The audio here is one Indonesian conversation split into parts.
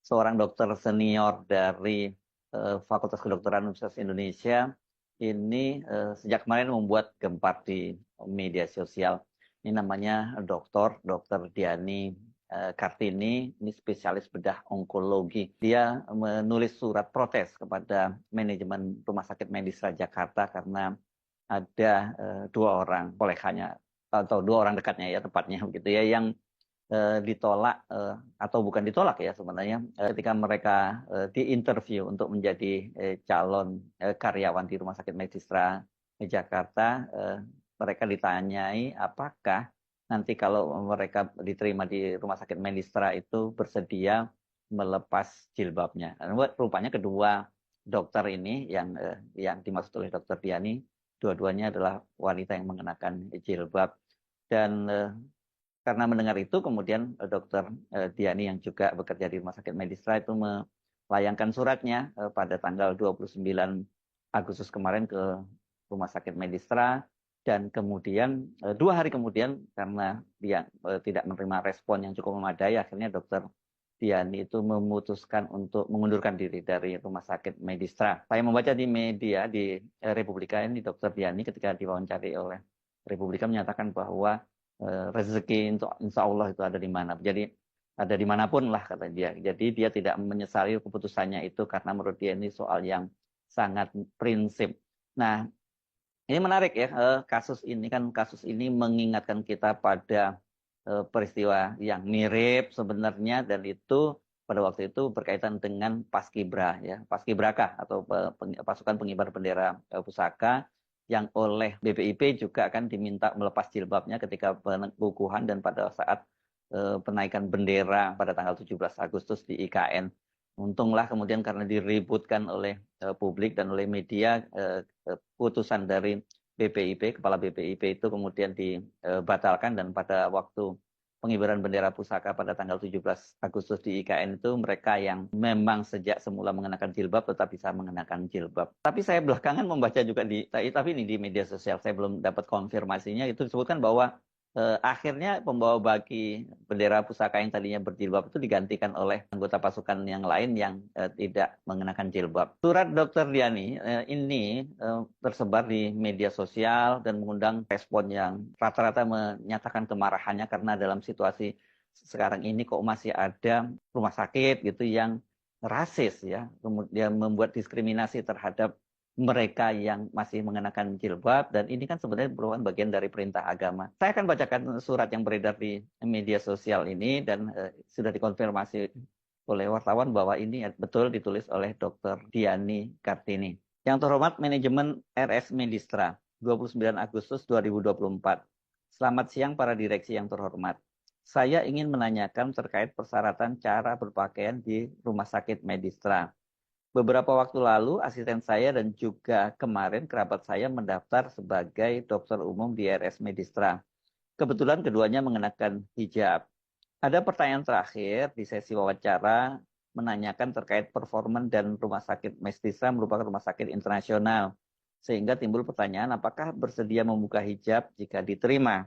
seorang dokter senior dari Fakultas Kedokteran Universitas Indonesia ini sejak kemarin membuat gempar di media sosial. Ini namanya Dokter Diani Kartini, ini spesialis bedah onkologi. Dia menulis surat protes kepada manajemen Rumah Sakit Medistra Jakarta karena ada dua orang koleganya atau dua orang dekatnya ya tepatnya begitu ya yang ditolak atau bukan ditolak ya sebenarnya ketika mereka diinterview untuk menjadi calon karyawan di Rumah Sakit Medistra Jakarta, mereka ditanyai apakah nanti kalau mereka diterima di Rumah Sakit Medistra itu bersedia melepas jilbabnya. Dan rupanya kedua dokter ini yang dimaksud oleh Dokter Diani, dua-duanya adalah wanita yang mengenakan jilbab dan karena mendengar itu, kemudian Dokter Diani yang juga bekerja di Rumah Sakit Medistra itu melayangkan suratnya pada tanggal 29 Agustus kemarin ke Rumah Sakit Medistra dan kemudian 2 hari kemudian karena dia tidak menerima respon yang cukup memadai, akhirnya Dokter Diani itu memutuskan untuk mengundurkan diri dari Rumah Sakit Medistra. Saya membaca di media di Republika ini Dokter Diani ketika diwawancari oleh Republika menyatakan bahwa rezeki untuk insya Allah itu ada di mana. Jadi ada dimanapun lah kata dia. Jadi dia tidak menyesali keputusannya itu karena menurut dia ini soal yang sangat prinsip. Nah ini menarik ya kasus ini mengingatkan kita pada peristiwa yang mirip sebenarnya dan itu pada waktu itu berkaitan dengan Paskibra ya Paskibraka atau pasukan pengibar bendera pusaka yang oleh BPIP juga akan diminta melepas jilbabnya ketika pengukuhan dan pada saat penaikan bendera pada tanggal 17 Agustus di IKN. Untunglah kemudian karena diributkan oleh publik dan oleh media, putusan dari BPIP, Kepala BPIP itu kemudian dibatalkan dan pada waktu pengibaran bendera pusaka pada tanggal 17 Agustus di IKN itu mereka yang memang sejak semula mengenakan jilbab tetap bisa mengenakan jilbab. Tapi saya belakangan membaca juga tapi ini di media sosial, saya belum dapat konfirmasinya, itu disebutkan bahwa akhirnya pembawa baki bendera pusaka yang tadinya berjilbab itu digantikan oleh anggota pasukan yang lain yang tidak mengenakan jilbab. Surat Dr. Diani ini tersebar di media sosial dan mengundang respon yang rata-rata menyatakan kemarahannya karena dalam situasi sekarang ini kok masih ada rumah sakit gitu yang rasis ya, kemudian membuat diskriminasi terhadap mereka yang masih mengenakan jilbab dan ini kan sebenarnya merupakan bagian dari perintah agama. Saya akan bacakan surat yang beredar di media sosial ini dan sudah dikonfirmasi oleh wartawan bahwa ini betul ditulis oleh Dr. Diani Kartini. Yang terhormat manajemen RS Medistra, 29 Agustus 2024. Selamat siang para direksi yang terhormat. Saya ingin menanyakan terkait persyaratan cara berpakaian di Rumah Sakit Medistra. Beberapa waktu lalu, asisten saya dan juga kemarin kerabat saya mendaftar sebagai dokter umum di RS Medistra. Kebetulan keduanya mengenakan hijab. Ada pertanyaan terakhir di sesi wawancara menanyakan terkait performan dan Rumah Sakit Medistra merupakan rumah sakit internasional. Sehingga timbul pertanyaan apakah bersedia membuka hijab jika diterima.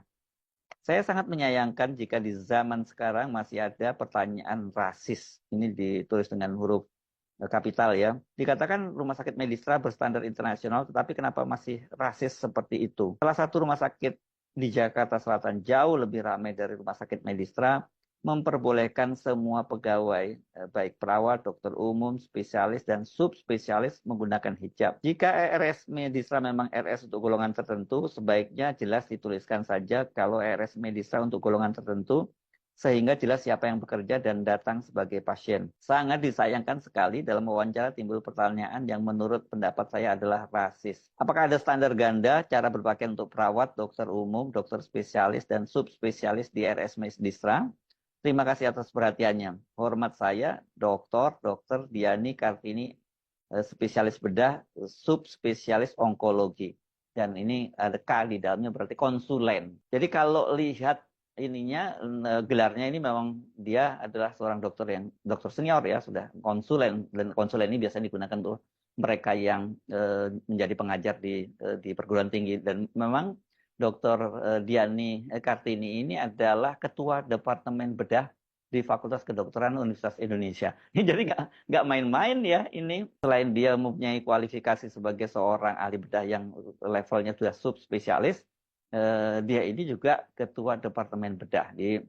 Saya sangat menyayangkan jika di zaman sekarang masih ada pertanyaan rasis. Ini ditulis dengan huruf kapital ya. Dikatakan rumah sakit Medistra berstandar internasional, tetapi kenapa masih rasis seperti itu? Salah satu rumah sakit di Jakarta Selatan jauh lebih ramai dari rumah sakit Medistra, memperbolehkan semua pegawai, baik perawat, dokter umum, spesialis, dan subspesialis menggunakan hijab. Jika RS Medistra memang RS untuk golongan tertentu, sebaiknya jelas dituliskan saja kalau RS Medistra untuk golongan tertentu, sehingga jelas siapa yang bekerja dan datang sebagai pasien. Sangat disayangkan sekali dalam wawancara timbul pertanyaan yang menurut pendapat saya adalah rasis. Apakah ada standar ganda cara berpakaian untuk perawat, dokter umum, dokter spesialis, dan subspesialis di RS Medistra? Terima kasih atas perhatiannya. Hormat saya, Dr. Diani Kartini, spesialis bedah, subspesialis onkologi. Dan ini ada K di dalamnya berarti konsulen. Jadi kalau lihat ininya gelarnya ini memang dia adalah seorang dokter senior ya, sudah konsulen, dan konsulen ini biasanya digunakan untuk mereka yang menjadi pengajar di perguruan tinggi. Dan memang Dr. Diani Kartini ini adalah ketua Departemen Bedah di Fakultas Kedokteran Universitas Indonesia. Jadi nggak main-main ya ini. Selain dia mempunyai kualifikasi sebagai seorang ahli bedah yang levelnya sudah subspesialis, dia ini juga ketua Departemen Bedah. Di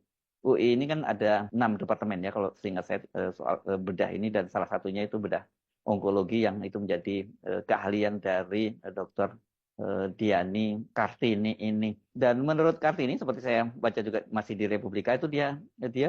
UI ini kan ada 6 departemen ya kalau seingat saya soal bedah ini, dan salah satunya itu bedah onkologi yang itu menjadi keahlian dari Dr. Diani Kartini ini. Dan menurut Kartini, seperti saya baca juga masih di Republika, itu dia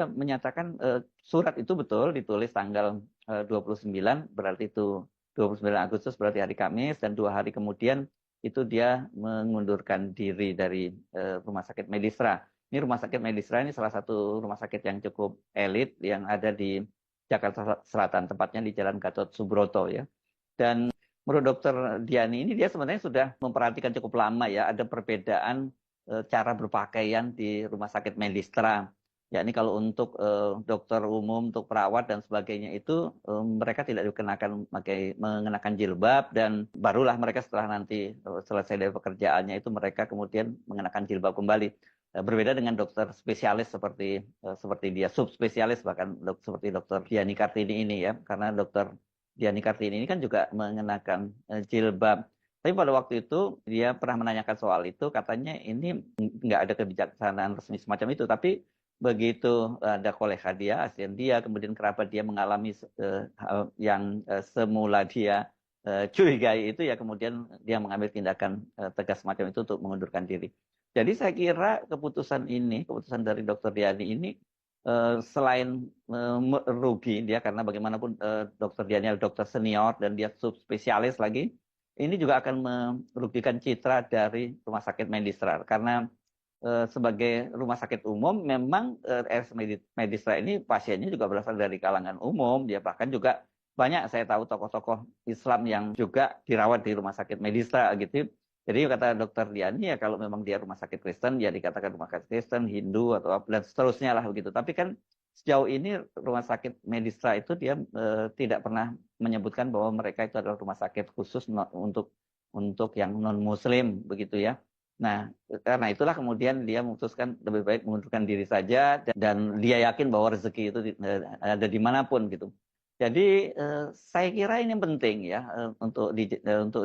menyatakan surat itu betul ditulis tanggal 29, berarti itu 29 Agustus berarti hari Kamis, dan 2 hari kemudian itu dia mengundurkan diri dari Rumah Sakit Medistra. Ini Rumah Sakit Medistra ini salah satu rumah sakit yang cukup elit yang ada di Jakarta Selatan, tepatnya di Jalan Gatot Subroto ya. Dan menurut Dokter Diani ini dia sebenarnya sudah memperhatikan cukup lama ya, ada perbedaan cara berpakaian di Rumah Sakit Medistra. Ya ini kalau untuk dokter umum, untuk perawat dan sebagainya itu mereka tidak mengenakan jilbab, dan barulah mereka setelah nanti selesai dari pekerjaannya itu mereka kemudian mengenakan jilbab kembali. Berbeda dengan dokter spesialis seperti dia, subspesialis bahkan seperti Dokter Diani Kartini ini ya, karena Dokter Diani Kartini ini kan juga mengenakan jilbab. Tapi pada waktu itu dia pernah menanyakan soal itu, katanya ini nggak ada kebijaksanaan resmi semacam itu. Tapi begitu ada kolega dia, asisten dia, kemudian kerabat dia mengalami hal yang semula dia curigai itu ya, kemudian dia mengambil tindakan tegas semacam itu untuk mengundurkan diri. Jadi saya kira keputusan dari Dokter Diani ini selain merugi dia, karena bagaimanapun Dokter Diani adalah dokter senior dan dia subspesialis lagi, ini juga akan merugikan citra dari Rumah Sakit Medistra, karena sebagai rumah sakit umum memang RS Medistra ini pasiennya juga berasal dari kalangan umum, dia bahkan juga banyak saya tahu tokoh-tokoh Islam yang juga dirawat di Rumah Sakit Medistra gitu. Jadi kata Dokter Diani ya, kalau memang dia rumah sakit Kristen ya dikatakan rumah sakit Kristen, Hindu atau apa dan seterusnya lah begitu. Tapi kan sejauh ini Rumah Sakit Medistra itu dia tidak pernah menyebutkan bahwa mereka itu adalah rumah sakit khusus untuk yang non Muslim begitu ya. Nah, karena itulah kemudian dia memutuskan lebih baik mengundurkan diri saja, dan dia yakin bahwa rezeki itu ada dimanapun gitu. Jadi saya kira ini penting ya untuk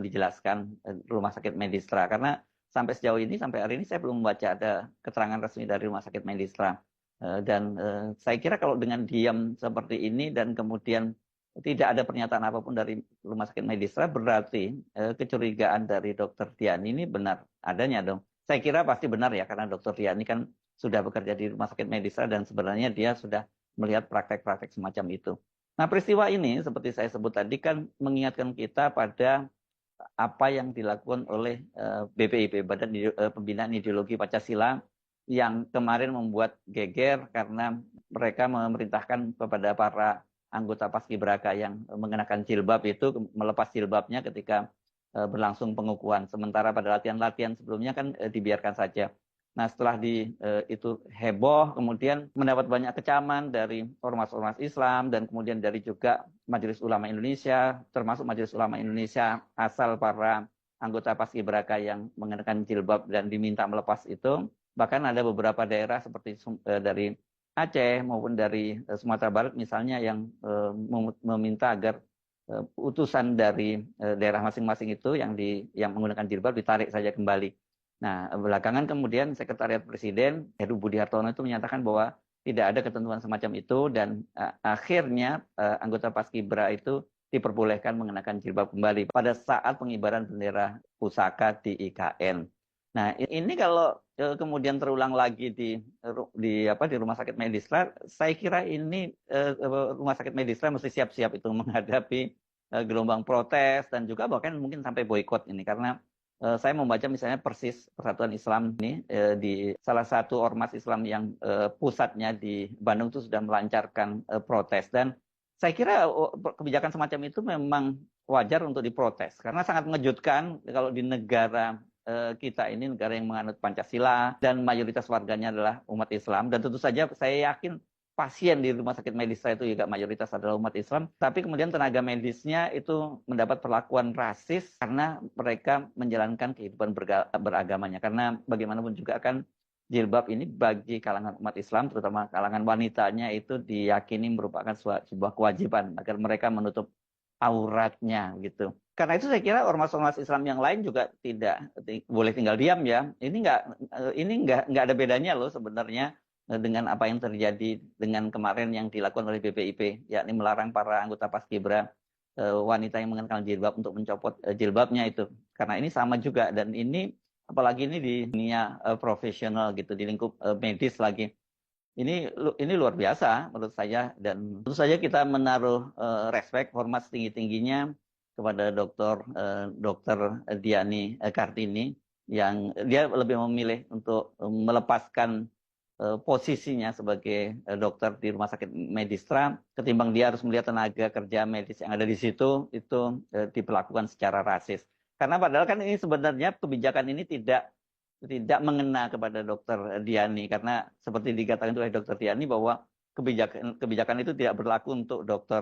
dijelaskan Rumah Sakit Medistra, karena sampai sejauh ini, sampai hari ini saya belum membaca ada keterangan resmi dari Rumah Sakit Medistra. Dan saya kira kalau dengan diam seperti ini dan kemudian tidak ada pernyataan apapun dari Rumah Sakit Medistra, berarti kecurigaan dari Dokter Diani ini benar adanya dong. Saya kira pasti benar ya, karena Dokter Diani kan sudah bekerja di Rumah Sakit Medistra dan sebenarnya dia sudah melihat praktek-praktek semacam itu. Nah, peristiwa ini seperti saya sebut tadi kan mengingatkan kita pada apa yang dilakukan oleh BPIP, Badan Pembinaan Ideologi Pancasila, yang kemarin membuat geger karena mereka memerintahkan kepada para anggota Paskibraka yang mengenakan jilbab itu melepas jilbabnya ketika berlangsung pengukuhan. Sementara pada latihan-latihan sebelumnya kan dibiarkan saja. Nah, setelah itu heboh, kemudian mendapat banyak kecaman dari ormas-ormas Islam dan kemudian dari juga Majelis Ulama Indonesia, termasuk Majelis Ulama Indonesia asal para anggota Paskibraka yang mengenakan jilbab dan diminta melepas itu. Bahkan ada beberapa daerah seperti dari Aceh maupun dari Sumatera Barat misalnya yang meminta agar utusan dari daerah masing-masing itu yang menggunakan jilbab ditarik saja kembali. Nah, belakangan kemudian Sekretariat Presiden Heru Budi Hartono itu menyatakan bahwa tidak ada ketentuan semacam itu, dan akhirnya anggota Paskibra itu diperbolehkan mengenakan jilbab kembali pada saat pengibaran bendera pusaka di IKN. Nah, ini kalau kemudian terulang lagi di Rumah Sakit Medistra, saya kira ini Rumah Sakit Medistra mesti siap-siap itu menghadapi gelombang protes dan juga bahkan mungkin sampai boikot ini, karena saya membaca misalnya Persis, Persatuan Islam ini di salah satu ormas Islam yang pusatnya di Bandung itu sudah melancarkan protes, dan saya kira kebijakan semacam itu memang wajar untuk diprotes karena sangat mengejutkan kalau di negara kita ini, negara yang menganut Pancasila dan mayoritas warganya adalah umat Islam, dan tentu saja saya yakin pasien di Rumah Sakit Medistra itu juga mayoritas adalah umat Islam, tapi kemudian tenaga medisnya itu mendapat perlakuan rasis karena mereka menjalankan kehidupan beragamanya. Karena bagaimanapun juga kan jilbab ini bagi kalangan umat Islam, terutama kalangan wanitanya itu diyakini merupakan sebuah kewajiban agar mereka menutup auratnya gitu. Karena itu saya kira ormas-ormas Islam yang lain juga tidak boleh tinggal diam ya. Ini nggak ada bedanya loh sebenarnya dengan apa yang terjadi dengan kemarin yang dilakukan oleh BPIP, yakni melarang para anggota Paskibra wanita yang mengenakan jilbab untuk mencopot jilbabnya itu. Karena ini sama juga, dan ini apalagi ini di dunia profesional gitu, di lingkup medis lagi. Ini luar biasa menurut saya, dan tentu saja kita menaruh respek, hormat setinggi-tingginya kepada dokter Diani Kartini yang dia lebih memilih untuk melepaskan posisinya sebagai dokter di Rumah Sakit Medistra ketimbang dia harus melihat tenaga kerja medis yang ada di situ itu diperlakukan secara rasis. Karena padahal kan ini sebenarnya kebijakan ini tidak mengena kepada dokter Diani, karena seperti dikatakan oleh dokter Diani bahwa kebijakan itu tidak berlaku untuk dokter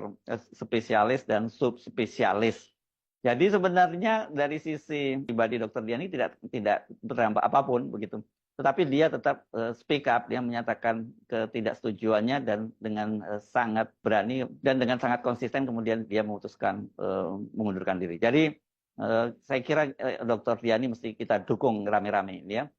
spesialis dan subspesialis. Jadi sebenarnya dari sisi pribadi dokter Diani tidak berdampak apapun begitu. Tetapi dia tetap speak up, dia menyatakan ketidaksetujuannya dan dengan sangat berani dan dengan sangat konsisten kemudian dia memutuskan mengundurkan diri. Jadi saya kira Dr. Diani mesti kita dukung rame-rame ya.